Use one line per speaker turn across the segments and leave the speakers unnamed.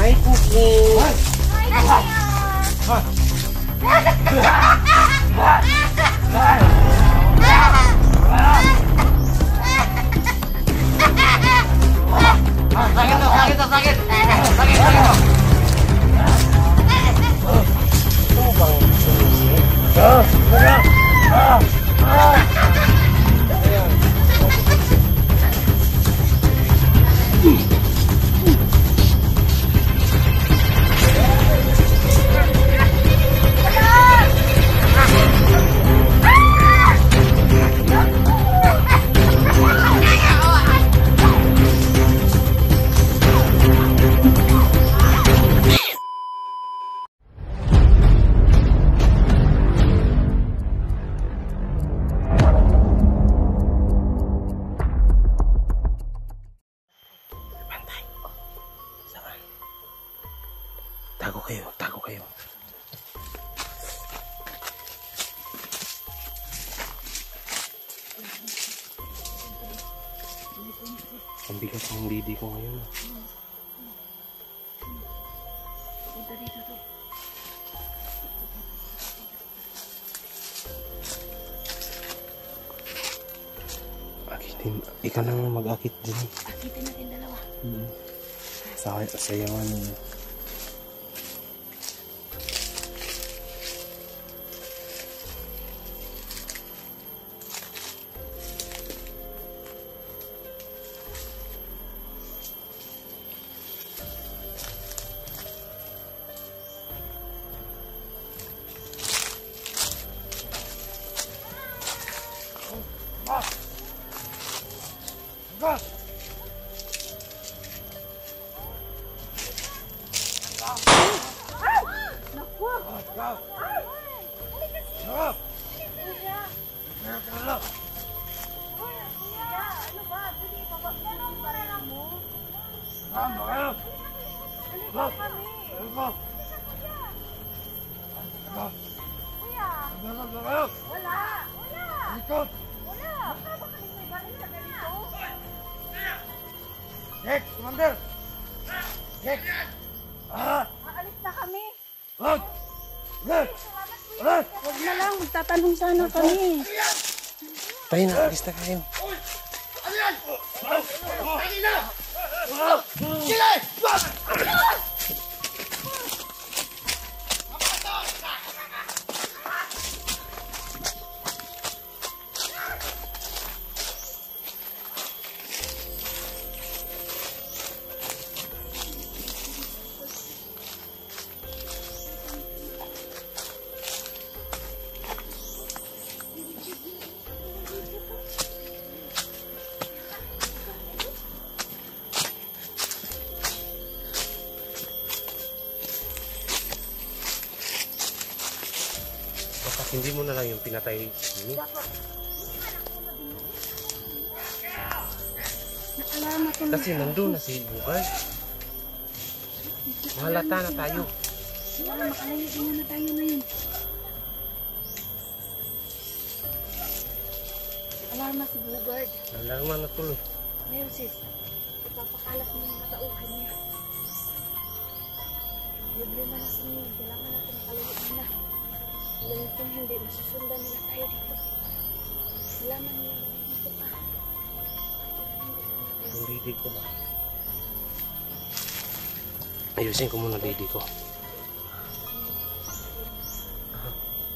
Hai kuku. Sakit. Tago kayo. Ang bigat ng didi ko ngayon. Akitin, ikaw na mag-akit din.
Akitin natin dalawa.
Sayawan niyo.
Jack, Commander! Jack!
Aalis na kami.
Wag!
Huwag na lang, magtatanong sana kami.
Tayo na, alis na kayo.
Ano yan? Tayo na! Sila!
Hindi mo na lang yung pinatay ini. Kasi nandun na si Bugay. Mahalata na tayo.
Makalayo din na tayo ngayon. Alarma si Bugard.
Alarma na tuloy.
Ngayon sis, ipapakalat mo yung matauhan niya. Problema na sa inyo. Kailangan natin makalayo na. Dahil kung hindi, masusundan nila tayo dito. Kailangan nila dito pa.
Yung didi ko ba? Ayusin ko muna didi ko.
Ano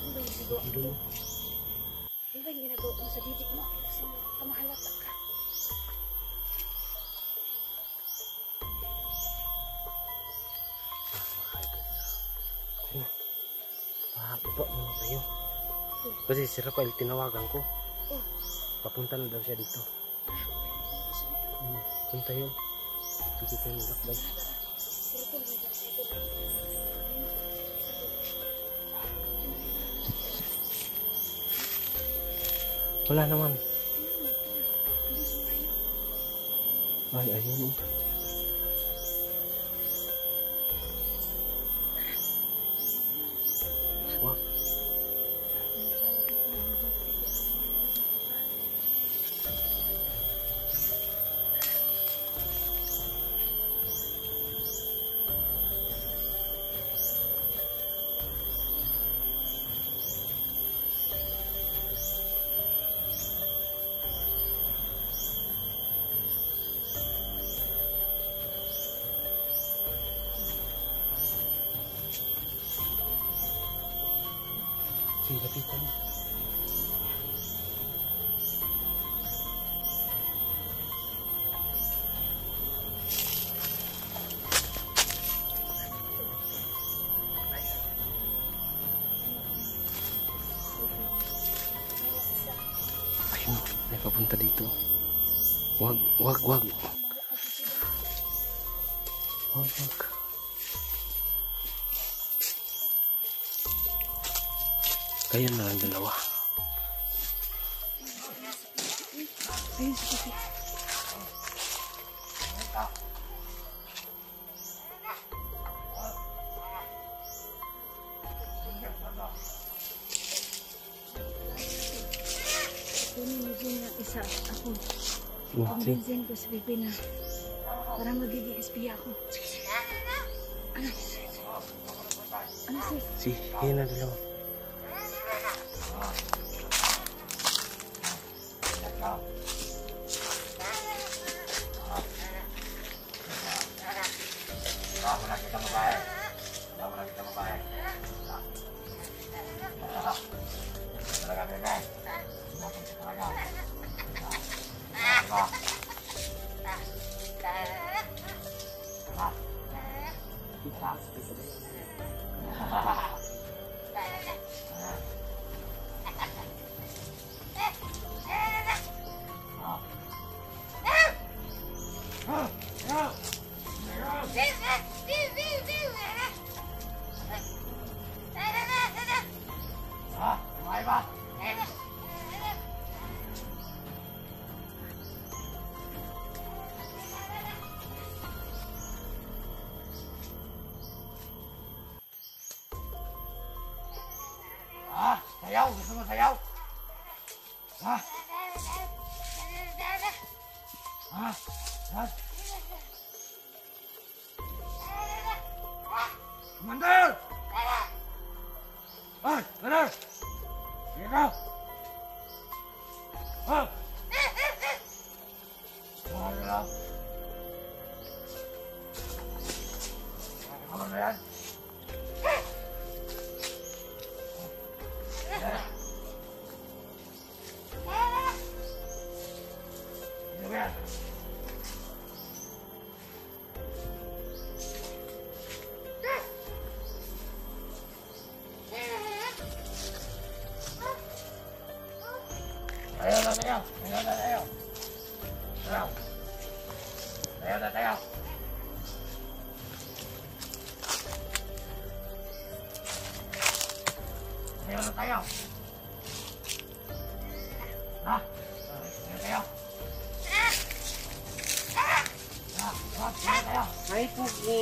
ba yung ginagawa mo? Ano ba yung ginagawa mo sa didi mo? Kasi kamahalata ka.
Baba muna tayo. Kasi si Rafael tinawagan ko. Papunta na daw siya dito. Punta yun. Hindi tayo nalakbay. Wala naman. Ay, ayun. Wah. Sige, lapitan mo. Ayun, may papunta dito. Wag. Wag. Kaya na lang dalawa.
Ayun, sige. Kunin yung isa ako. Pambansin ko sa pipi na para magiging SPA ako. Ano? Ano sis?
Si, kaya na dalawa.
Sayaw! Gusto mo sayaw? Ha? Ha? Ha? Commander! Ay! Commander! Sige ka! Ha? Ano na? Ano na yan? Ay, pugo.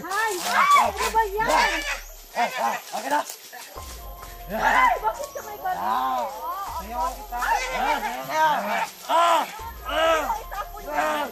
Ay! Ano ba yan?
Okay na!
Ay! Bakit ka may ganun?
Sayaw kita!
Itapo yan!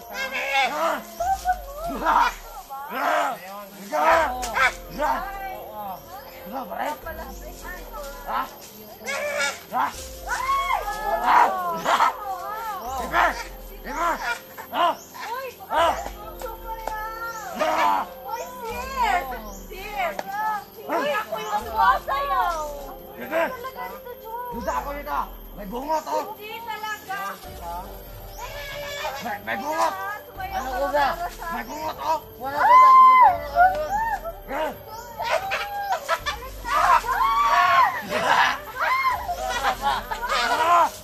Duda ako nito! May bungot oh!
Hindi talaga!
May bungot!
Anong kusa?
May bungot oh!
Wala kusa! Ano ba?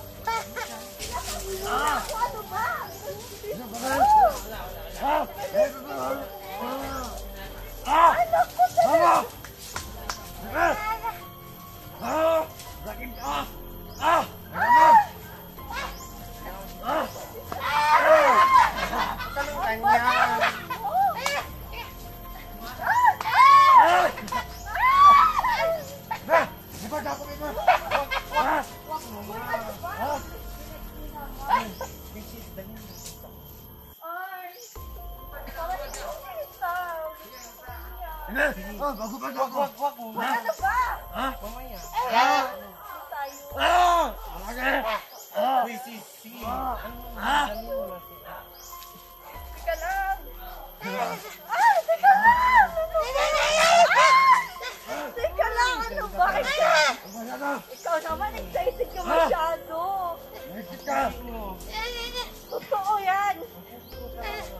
Bago pa ako.
Wag mo.
Ano ba?
Mamaya.
Tayo.
Uy, sige.
Teka lang. Teka lang. Teka lang, ano ba? Ikaw naman, excited ka masyado. Totoo yan.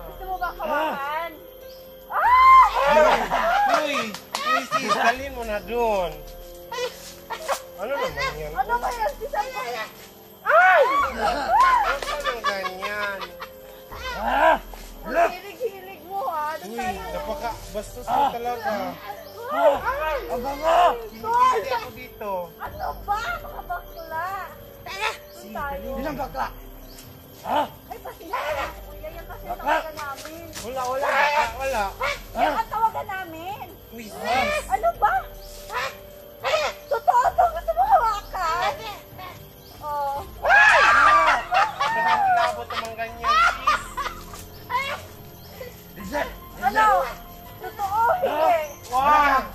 Gusto mo ba kawakan?
Uy, sis, dali mo na doon. Ano naman yan?
Ano ba yan? Sisan mo yan.
Huwag ka ng ganyan.
Ang hilig-hilig mo ha. Doon
Uy,
tayo.
napaka-bastos mo talaga. Hindi ako dito.
Ano ba? Mga bakla. Doon tayo.
Ilang bakla?
Ay, pasensya na. Kuya, yan kasi ang tawagan namin.
Wala.
Yan ang tawagan namin.
Uy, sis.
Ano ba? Totoo to. Gusto mo hawakan? Oh.
Nakakilabot naman ganyan, sis.
Ano? Totoo, hindi.
Wag!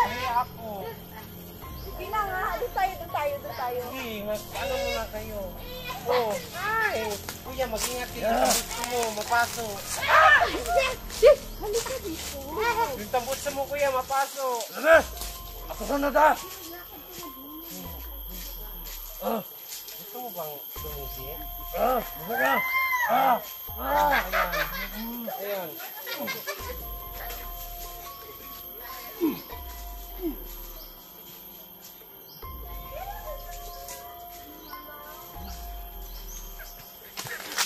Kaya ako.
Sige na nga. Doon tayo.
Uy, ano muna kayo? Oh, ay! Kuya, mag-ingat kayo sa gusto mo, mapasok.
Halika dito.
Yung tambutsa mo, kuya, mapasok.
Ako sunod ha.
Gusto mo bang tumisi? Ayan.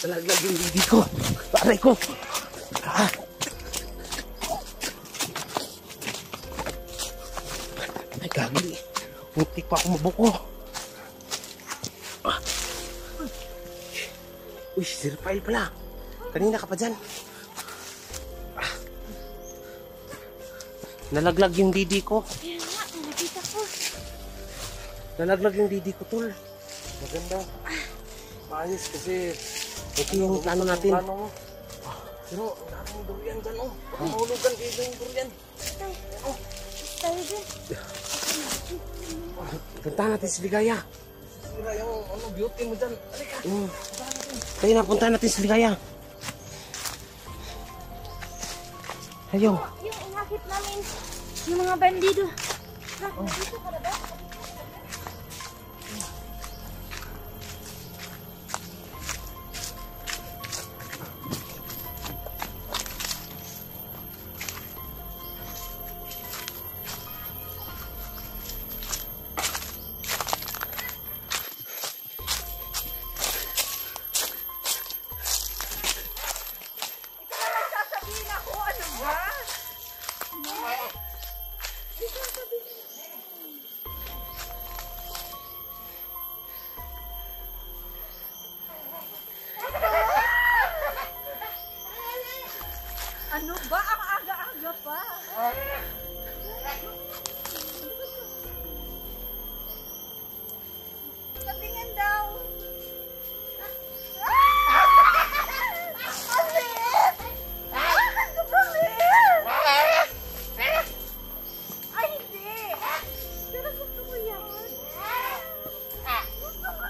Nalaglag yung didi ko. Aray ko. Ay, gagawin. Muntik pa ako mabuko. Uy, si Rafael pala. Kanina ka pa dyan. Nalaglag yung didi ko.
Ayan nga, nakita ko.
Nalaglag yung didi ko, tol. Maganda. Maayos kasi ito yung plano natin. Pero ang daming durian dyan, oh. Baka mahulugan kayo yung durian.
Tayo din.
Puntahan natin si Ligaya.
Sira yung beauty mo dyan. Halika.
Tayo na, puntahan natin si Ligaya. Ayaw.
Yung inakit namin, yung mga bandido. Dito ka na ba? Ano ba? Ang aga-aga pa. Patingin daw. Ang liit! Sobrang liit! Ay, hindi! Pero gusto ko yan. Gusto ko.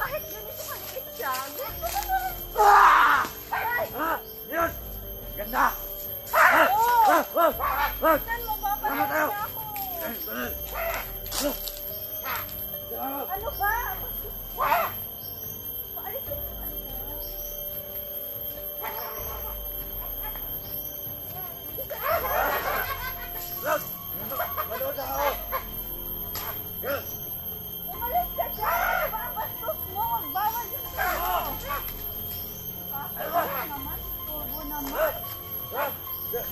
Kahit ganito maliit siya, gusto ko na rin.
Yun! Ganda!
Tignan mo, papatay ako. Ano ba? Paalis ko sa kanya.
Manood ako!
Umalis ka dyan! Babastos mo! Bawal yung sa'yo! Ano naman? Turbo naman! Ano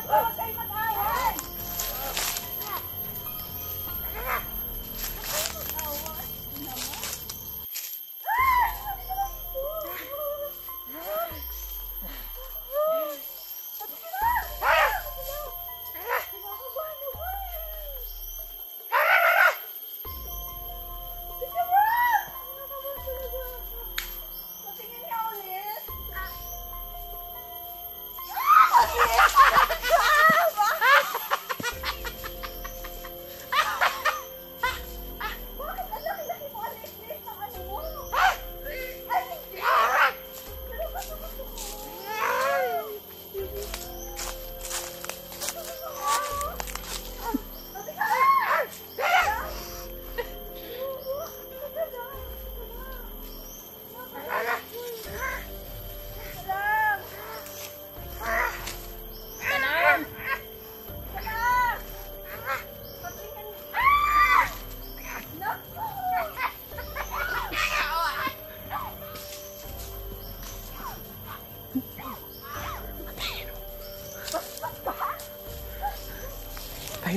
ba? Huwag kayo mag-away! Mag-away? Naman?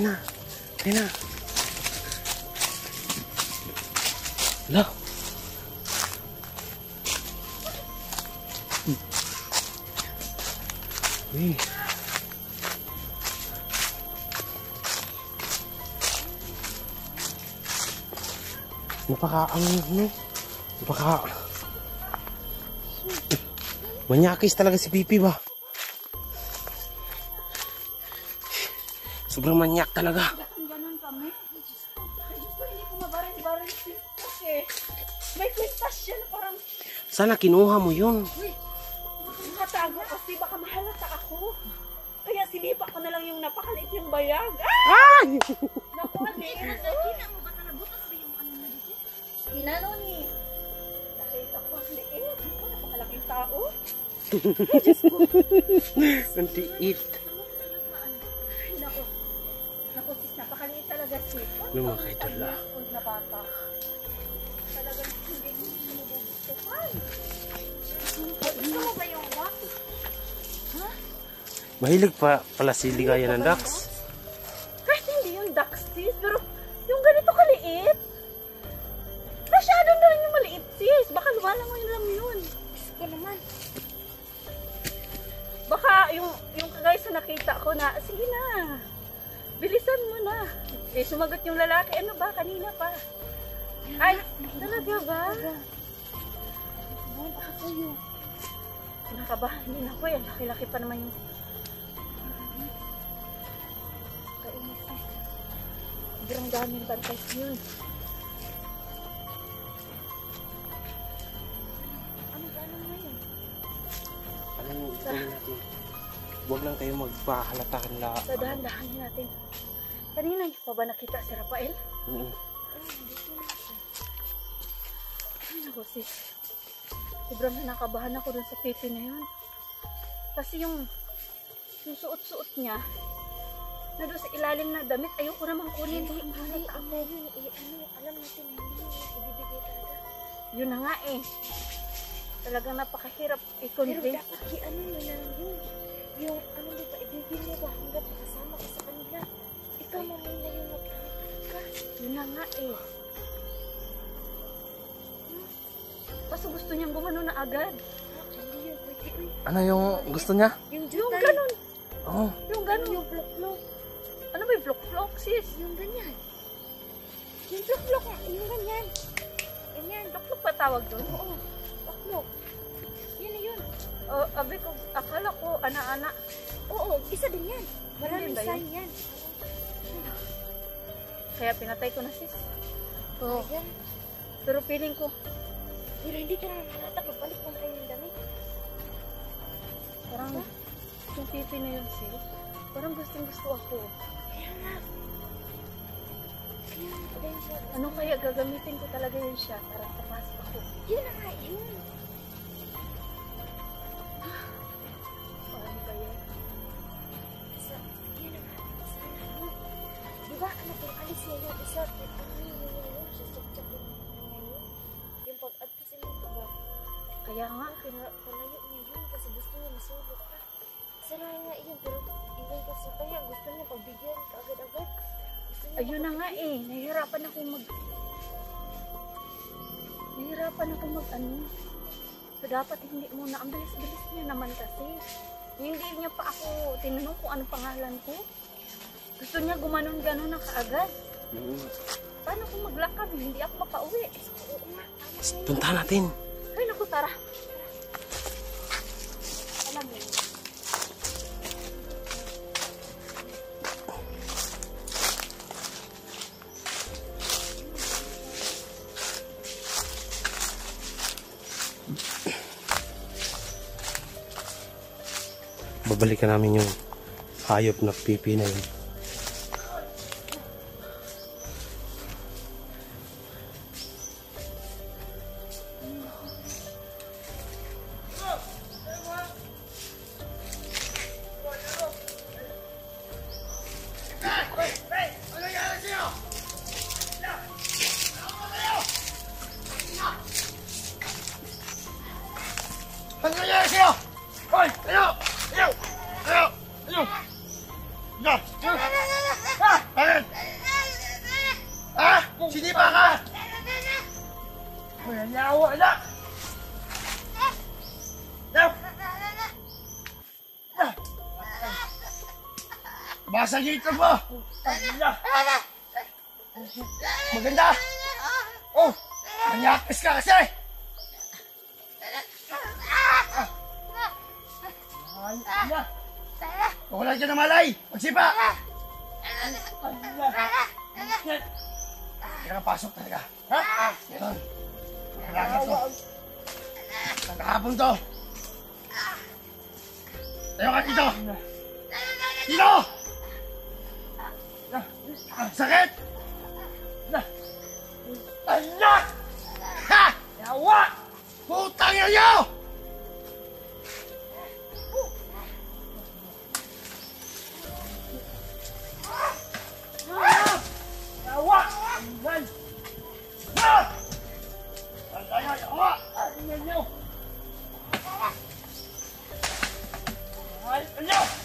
Rina. Rina. Hala. Uy. Manyakis talaga si Pipi ba? Sobrang manyak talaga.
Ganun kami. Diyos ko, hindi ko mabarin-barin kasi may kwintas siya na parang
Sana kinuha mo yun.
nakatago kasi baka mahalata ako. Kaya sinipa ko na lang yung napakaliit yung bayag.
Ay!
Naku, Alin. Kina mo ba butas ba yung ano na dito? Inano ni. Nakita ko ang liit. Naku, napakalaking tao. Ay, Diyos ko.
Ang tiit.
Ay, naku. Naku, sis, napakaliit talaga sis.
Ano mga kaidol la?
Old na bata. Talagang hindi mo sinubugustuhan. Gusto mo ba yung duck? Ha?
Mahilig pa pala si Ligaya ng ducks.
Kahit hindi yung duck sis, pero yung ganito kaliit. Masyado na rin yung maliit sis. Baka lumalang mo lang yun. Gusto naman. Baka yung kagaya sa nakita ko na, sige na. Bilisan mo na. Eh, sumagot yung lalaki. Ano ba? Kanina pa. Ay, talaga ba? Nakabahan din ako eh. Laki-laki pa naman yung... Kainis sis. Sobrang daming bantay yun. Ano ba naman yun?
Anong gawin natin? Huwag lang tayo magpahalata kanila.
Dahan-dahanin natin. Kanina niyo pa ba nakita si Rafael? Ay, naku sis. Sobrang nakabahan ako dun sa pipi na yun. Kasi yung suot-suot niya, na doon sa ilalim na damit, ayoko naman kunin. Hindi, alam natin, hindi ibibigay talaga. Yun na nga eh. Talagang napakahirap i-convince. Pero dapat ano mo na yun. Yung ano dito, ibigay mo ba hanggat makasama ka sa kanila. Ikaw mamay na yung magkakaka. Yun na nga eh. Kaso gusto niyang gumano na agad. Hindi yun, pwede.
Ano yung gusto niya?
Yung ganun.
Oo.
Yung ganun. Yung vlog-vlog. Ano ba yung vlog-vlog sis? Yung ganyan. Yung vlog-vlog. Yung ganyan. Ganyan. Vlog-vlog pa tawag doon? Oo. Vlog-vlog. Yun na yun. Abi ko, akala ko, ana-ana. Oo, isa din yan. Maraming sign yan. Kaya pinatay ko na sis. Oo. Pero feeling ko, pero hindi ka naman halata. Pagbalik mo kayo yung damit. Parang, yung pipi na yun sis. Parang gustong-gusto ako. Kaya nga. Ano kaya gagamitin ko talaga yun siya para tapasok ako? Yun na nga yun. Parang kaya. Yun na nga. Sana mo. Diba ano kung alis niya yung isa? Ano yun? Sasaksak yung ngayon. Yung pag-ad kasi mo ba? Kaya nga. Palayo niya yun kasi gusto niya masulot ka. Sana nga yun pero iwan kasi kaya gusto niya pagbigyan ka agad-agad. Ayun na nga eh, nahihirapan ako mag ano. So dapat hindi muna, ang bilis-bilis niya naman kasi. Hindi niya pa ako tinanong kung ano pangalan ko. Gusto niya gumanon-ganon na kaagad. Paano kung maglakad? Hindi ako makauwi. Oo nga.
Punta natin.
Ay naku, tara. Alam mo.
Babalikan namin yung hayop na pipi na yun.
Ano nangyari sa'yo? Hoy! Ayaw! Ayaw! Ayaw! Ayaw! Ha? Bakit? Ha? Sinipa ka? Wala niya ako, anak! Basa dito mo! Maganda! Oh! Manyakis ka kasi! Wala ka na malay! Magsipa! Kaya pasok talaga. Ha? Ganon. Kailangan to. Nagkakapon to. Tayo ka dito! Dito! Sakit! Anak! Ha! Yawa! Putang ina niyo! Yawa! Ayan! Ha! Ayan! Yawa! Ayan niyo! Ayan niyo!